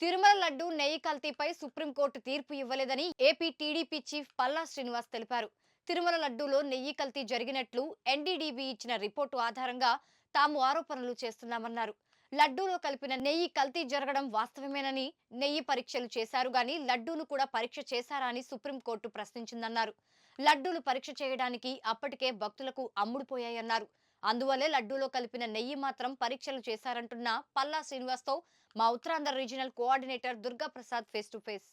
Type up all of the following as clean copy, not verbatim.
తిరుమల లడ్డు నెయ్యి కల్తీపై సుప్రీంకోర్టు తీర్పు ఇవ్వలేదని AP TDP chief Palla Srinivas తెలిపారు. తిరుమల లడ్డూలో నెయ్యి కల్తీ జరిగినట్లు ఎన్డీడీబీ ఇచ్చిన రిపోర్టు ఆధారంగా తాము ఆరోపణలు చేస్తున్నామన్నారు. లడ్డూలో కలిపిన నెయ్యి కల్తీ జరగడం వాస్తవమేనని, నెయ్యి పరీక్షలు చేశారు గాని లడ్డూను కూడా పరీక్ష చేశారా అని సుప్రీంకోర్టు ప్రశ్నించిందన్నారు. లడ్డూలు పరీక్ష చేయడానికి అప్పటికే భక్తులకు అమ్ముడుపోయాయన్నారు. అందువల్లే లడ్డూలో కలిపిన నెయ్యి మాత్రం పరీక్షలు చేశారంటున్న పల్లా శ్రీనివాస్తో మా Uttarandhra regional coordinator Durga Prasad face to face.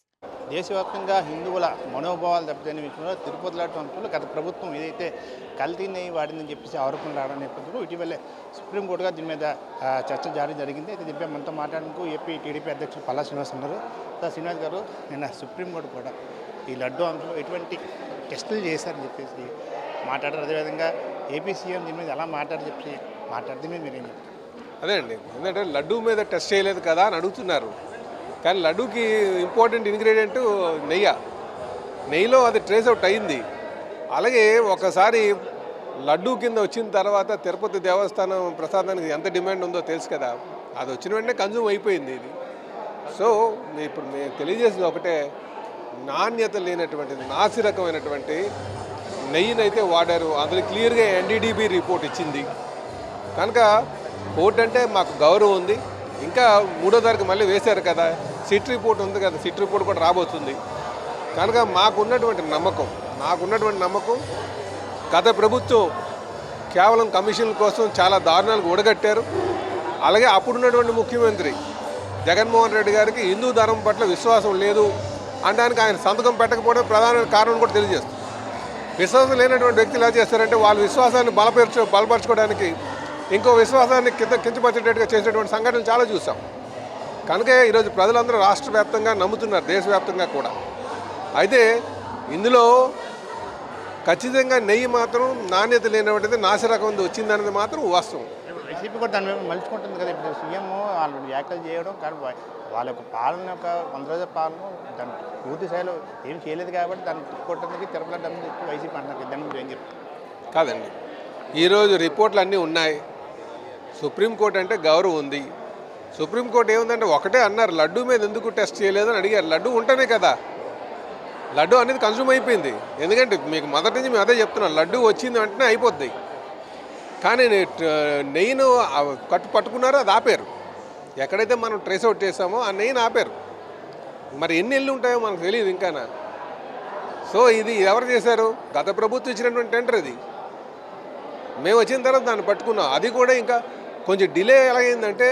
దేశవ్యాప్తంగా హిందువుల మనోభావాలు దెబ్బతినే విషయంలో తిరుపతి లాంటి అంశంలో గత ప్రభుత్వం ఏదైతే కల్తీ నెయ్యి వాడిందని చెప్పేసి ఆరోపణలు రావడం నేపథ్యంలో ఇటీవలే సుప్రీంకోర్టుగా దీని మీద చర్చ జరిగింది. అయితే దీనిపై మనతో మాట్లాడడానికి ఏపీ టీడీపీ అధ్యక్షుడు పల్లా శ్రీనివాస్ ఉన్నారు. శ్రీనివాస్ గారు, నిన్న సుప్రీంకోర్టు కూడా ఈ లడ్డు అంశంలో ఎటువంటి టెస్టులు చేశారని చెప్పేసి మాట్లాడారు. అదేవిధంగా ఏపీ సీఎం దీని మీద ఎలా మాట్లాడితే మీరేం చెప్తారు? అదే అండి, ఎందుకంటే లడ్డూ మీద టెస్ట్ చేయలేదు కదా అని అడుగుతున్నారు. కానీ లడ్డూకి ఇంపార్టెంట్ ఇంగ్రీడియంట్ నెయ్యిలో అది ట్రేస్ అవుట్ అయింది. అలాగే ఒకసారి లడ్డూ కింద వచ్చిన తర్వాత తిరుపతి దేవస్థానం ప్రసాదానికి ఎంత డిమాండ్ ఉందో తెలుసు కదా, అది వచ్చిన వెంటనే కన్జ్యూమ్ అయిపోయింది ఇది. సో ఇప్పుడు మేము తెలియజేసింది ఒకటే, నాణ్యత లేనటువంటిది, నాసిరకమైనటువంటి నెయ్యినైతే వాడారు. అందులో క్లియర్గా ఎన్డీడీబీ రిపోర్ట్ ఇచ్చింది. కనుక కోర్టు అంటే మాకు గౌరవం ఉంది. ఇంకా 3వ తారీఖు మళ్ళీ వేశారు కదా, సిట్ రిపోర్ట్ ఉంది కదా, సిట్ రిపోర్ట్ కూడా రాబోతుంది. కనుక నాకున్నటువంటి నమ్మకం గత ప్రభుత్వం కేవలం కమిషన్ల కోసం చాలా దారుణాలకు ఒడగట్టారు. అలాగే అప్పుడున్నటువంటి ముఖ్యమంత్రి జగన్మోహన్ రెడ్డి గారికి హిందూ ధర్మం పట్ల విశ్వాసం లేదు అనడానికి ఆయన సంతకం పెట్టకపోవడం ప్రధాన కారణం కూడా తెలియజేస్తుంది. విశ్వాసం లేనటువంటి వ్యక్తులు ఎలా చేస్తారంటే వాళ్ళ విశ్వాసాన్ని బలపరచుకోవడానికి ఇంకో విశ్వాసాన్ని కించపరిచేటట్టుగా చేసినటువంటి సంఘటనలు చాలా చూసాం. కనుక ఈరోజు ప్రజలందరూ రాష్ట్ర వ్యాప్తంగా నమ్ముతున్నారు, దేశవ్యాప్తంగా కూడా. అయితే ఇందులో ఖచ్చితంగా నెయ్యి మాత్రం నాణ్యత లేనటువంటిది, నాసిరకం వచ్చిందనేది మాత్రం వాస్తవం. వైసీపీ కూడా దాని మీద మలుచుకుంటుంది కదా. ఇప్పుడు సీఎం వాళ్ళు వ్యాఖ్యలు చేయడం, కానీ వాళ్ళ యొక్క పాలన, యొక్క 100 రోజుల పాలన దాన్ని పూర్తి స్థాయిలో ఏం చేయలేదు కాబట్టి దాన్ని తిప్పుకోవడానికి తిరుపతి అని చెప్పి వైసీపీ అంటున్నారు. దాని మీద ఏం చెప్తారు? కాదండి, ఈరోజు రిపోర్ట్లు అన్నీ ఉన్నాయి. సుప్రీంకోర్టు అంటే గౌరవం ఉంది. సుప్రీంకోర్టు ఏముందంటే ఒకటే అన్నారు, లడ్డూ మీద ఎందుకు టెస్ట్ చేయలేదని అడిగారు. లడ్డూ ఉంటేనే కదా, లడ్డూ అనేది కన్జ్యూమ్ అయిపోయింది. ఎందుకంటే మీకు మొదటి నుంచి మేము అదే చెప్తున్నాం, లడ్డూ వచ్చింది వెంటనే అయిపోద్ది. కానీ నెయ్యిను పట్టుకున్నారో అది ఆపారు. ఎక్కడైతే మనం ట్రేస్ అవుట్ చేసామో ఆ నెయ్యిని ఆపారు. మరి ఎన్ని నెలలు ఉంటాయో మనకు తెలియదు ఇంకానా. సో ఇది ఎవరు చేశారు? గత ప్రభుత్వం ఇచ్చినటువంటి టెండర్ ఇది. మేము వచ్చిన తర్వాత దాన్ని పట్టుకున్నాం. అది కూడా ఇంకా కొంచెం డిలే ఎలాగైందంటే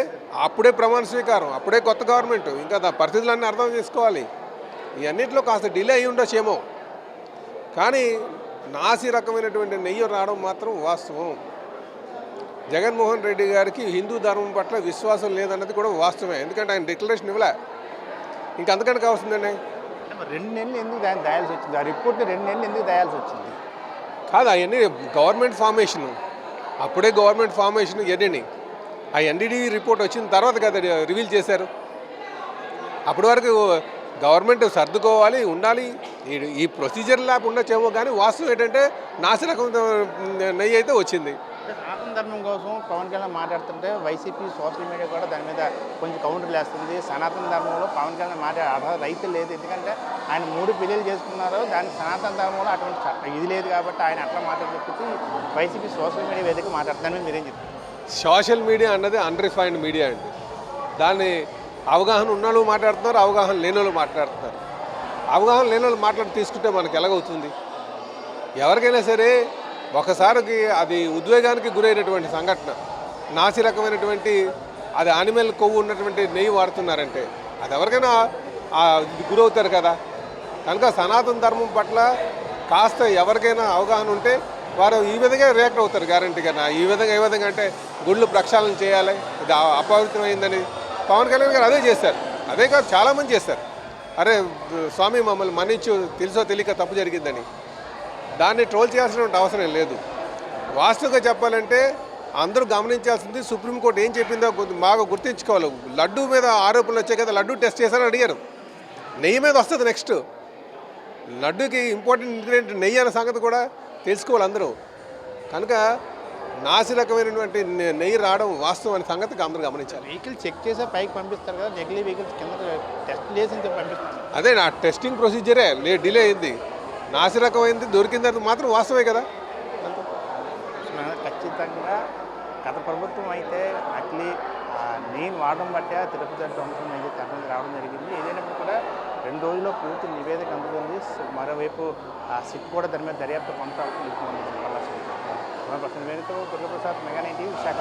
అప్పుడే ప్రమాణ స్వీకారం, అప్పుడే కొత్త గవర్నమెంట్, ఇంకా పరిస్థితులన్నీ అర్థం చేసుకోవాలి. ఇవన్నింటిలో కాస్త డిలే అయ్యి ఉండొచ్చేమో, కానీ నాసి రకమైనటువంటి నెయ్యి రావడం మాత్రం వాస్తవం. జగన్మోహన్ రెడ్డి గారికి హిందూ ధర్మం పట్ల విశ్వాసం లేదన్నది కూడా వాస్తవమే. ఎందుకంటే ఆయన డిక్లరేషన్ ఇవ్వలే, ఇంకా అందుకని కావాల్సిందండి. 2 నెలలు ఎందుకు దాయాల్సి వచ్చింది? ఆ రిపోర్ట్ 2 నెలలు ఎందుకు దాయాల్సి వచ్చింది? కాదు, అవన్నీ గవర్నమెంట్ ఫార్మేషన్, అప్పుడే గవర్నమెంట్ ఫార్మేషన్ ఎన్ని ఆ ఎన్డీడీ రిపోర్ట్ వచ్చిన తర్వాత కదా రివీల్ చేశారు. అప్పటి వరకు గవర్నమెంట్ సర్దుకోవాలి, ఉండాలి. ఈ ప్రొసీజర్ ల్యాబ్ ఉండొచ్చేమో, కానీ వాస్తవం ఏంటంటే నాసిరకం నెయ్యి అయితే వచ్చింది. సనాతన ధర్మం కోసం పవన్ కళ్యాణ్ మాట్లాడుతుంటే వైసీపీ సోషల్ మీడియా కూడా దాని మీద కొంచెం కౌంటర్లు వేస్తుంది. సనాతన ధర్మంలో పవన్ కళ్యాణ్ మాట్లాడే అర్హత రైతు లేదు, ఎందుకంటే ఆయన 3 పెళ్ళిళ్ళు చేసుకున్నారు. దానికి సనాతన ధర్మంలో అటువంటి ఇది లేదు కాబట్టి ఆయన అట్లా మాట్లాడి వైసీపీ సోషల్ మీడియా వేదిక మాట్లాడుతుందని మీరేం చెప్తారు? సోషల్ మీడియా అన్నది అన్రిఫైన్డ్ మీడియా అండి. దాన్ని అవగాహన ఉన్నోళ్ళు మాట్లాడుతున్నారు, అవగాహన లేనోళ్ళు మాట్లాడుతున్నారు. అవగాహన లేనోళ్ళు మాట్లాడి తీసుకుంటే మనకు ఎలాగవుతుంది? ఎవరికైనా సరే ఒకసారికి అది ఉద్వేగానికి గురైనటువంటి సంఘటన, నాసి రకమైనటువంటి అది యానిమల్ కొవ్వు ఉన్నటువంటి నెయ్యి వాడుతున్నారంటే అది ఎవరికైనా గురవుతారు కదా. కనుక సనాతన ధర్మం పట్ల కాస్త ఎవరికైనా అవగాహన ఉంటే వారు ఈ విధంగా రియాక్ట్ అవుతారు గ్యారంటీగా. ఏ విధంగా అంటే గుళ్ళు ప్రక్షాళన చేయాలి, ఇది అపవిత్రమైందని పవన్ కళ్యాణ్ గారు అదే చేశారు. అదే కాదు, చాలామంది చేశారు. అరే స్వామి మమ్మల్ని మన్నించు, తెలుసో తెలియక తప్పు జరిగిందని. దాన్ని ట్రోల్ చేయాల్సినటువంటి అవసరం లేదు. వాస్తవంగా చెప్పాలంటే అందరూ గమనించాల్సింది, సుప్రీంకోర్టు ఏం చెప్పిందో బాగా గుర్తించుకోవాలి. లడ్డూ మీద ఆరోపణలు వచ్చాయి కదా, లడ్డూ టెస్ట్ చేశారని అడిగారు. నెయ్యి మీద వస్తుంది నెక్స్ట్. లడ్డూకి ఇంపార్టెంట్ ఇంగ్రీడియంట్ నెయ్యి అనే సంగతి కూడా తెలుసుకోవాలి అందరూ. కనుక నాసిరకమైనటువంటి నెయ్యి రావడం వాస్తవం అనే సంగతి అందరూ గమనించాలి. వెహికల్ చెక్ చేసే పైకి పంపిస్తారు కదా, నకిలీ వెహికల్స్ కింద టెస్ట్ చేసి పంపిస్తారు. అదే నా టెస్టింగ్ ప్రొసీజరే డిలే అయింది. నాసిరకమైంది దొరికింది మాత్రం వాస్తవమే కదా. ఖచ్చితంగా గత ప్రభుత్వం అయితే నకిలీ నెయ్యిని వాడడం బట్టే తిరుపతి లడ్డు అంశం అయితే తరలి రావడం జరిగింది. ఏదైనప్పుడు కూడా 2 రోజుల్లో పూర్తి నివేదిక అందుతుంది. మరోవైపు సిట్ కూడా దాని మీద దర్యాప్తు కొనసాగుతుంది. Palla Durgaprasad, Mega Nine TV, Visakha.